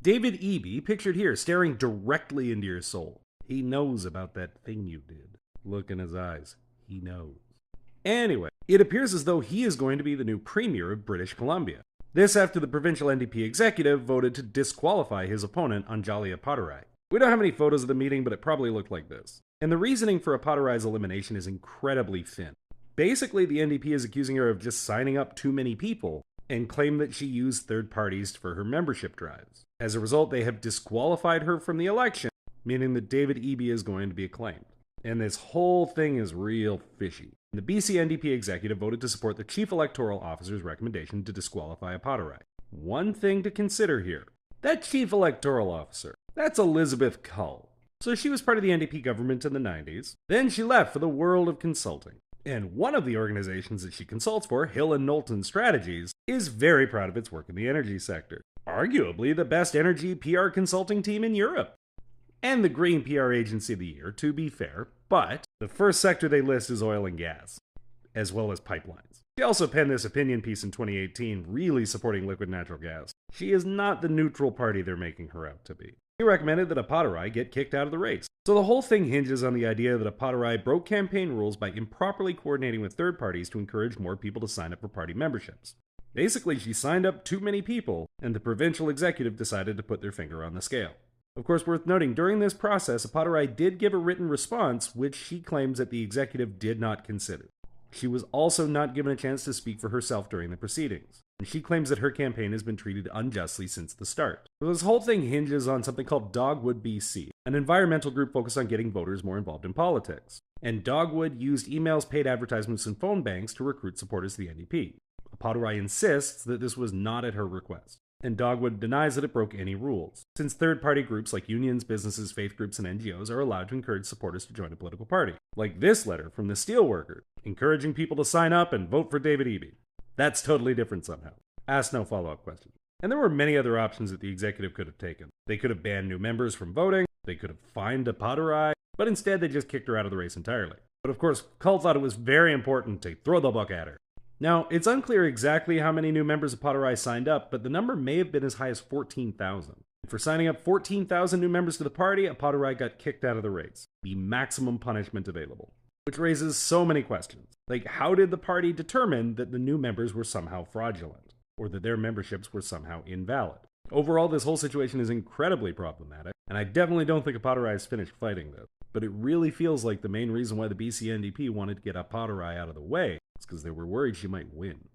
David Eby, pictured here, staring directly into your soul. He knows about that thing you did. Look in his eyes. He knows. Anyway, it appears as though he is going to be the new premier of British Columbia. This after the provincial NDP executive voted to disqualify his opponent, Anjali Appadurai. We don't have any photos of the meeting, but it probably looked like this. And the reasoning for Appadurai's elimination is incredibly thin. Basically, the NDP is accusing her of just signing up too many people and claim that she used third parties for her membership drives. As a result, they have disqualified her from the election, meaning that David Eby is going to be acclaimed. And this whole thing is real fishy. The BC NDP executive voted to support the chief electoral officer's recommendation to disqualify Appadurai. One thing to consider here. That chief electoral officer, that's Elizabeth Cull. So she was part of the NDP government in the 90s. Then she left for the world of consulting. And one of the organizations that she consults for, Hill and Knowlton Strategies, is very proud of its work in the energy sector. Arguably the best energy PR consulting team in Europe. And the Green PR Agency of the Year, to be fair, but the first sector they list is oil and gas, as well as pipelines. She also penned this opinion piece in 2018, really supporting liquid natural gas. She is not the neutral party they're making her out to be. He recommended that Appadurai get kicked out of the race. So the whole thing hinges on the idea that Appadurai broke campaign rules by improperly coordinating with third parties to encourage more people to sign up for party memberships. Basically, she signed up too many people, and the provincial executive decided to put their finger on the scale. Of course, worth noting, during this process, Appadurai did give a written response, which she claims that the executive did not consider. She was also not given a chance to speak for herself during the proceedings, and she claims that her campaign has been treated unjustly since the start. So this whole thing hinges on something called Dogwood BC, an environmental group focused on getting voters more involved in politics. And Dogwood used emails, paid advertisements, and phone banks to recruit supporters to the NDP. Appadurai insists that this was not at her request, and Dogwood denies that it broke any rules, since third-party groups like unions, businesses, faith groups, and NGOs are allowed to encourage supporters to join a political party. Like this letter from the steelworker, encouraging people to sign up and vote for David Eby. That's totally different somehow. Ask no follow-up questions. And there were many other options that the executive could have taken. They could have banned new members from voting, they could have fined Appadurai, but instead they just kicked her out of the race entirely. But of course, Cull thought it was very important to throw the book at her. Now, it's unclear exactly how many new members of Appadurai signed up, but the number may have been as high as 14,000. For signing up 14,000 new members to the party, Appadurai got kicked out of the race, the maximum punishment available. Which raises so many questions. Like, how did the party determine that the new members were somehow fraudulent, or that their memberships were somehow invalid? Overall, this whole situation is incredibly problematic, and I definitely don't think Appadurai has finished fighting this. But it really feels like the main reason why the BC NDP wanted to get Appadurai out of the way is because they were worried she might win.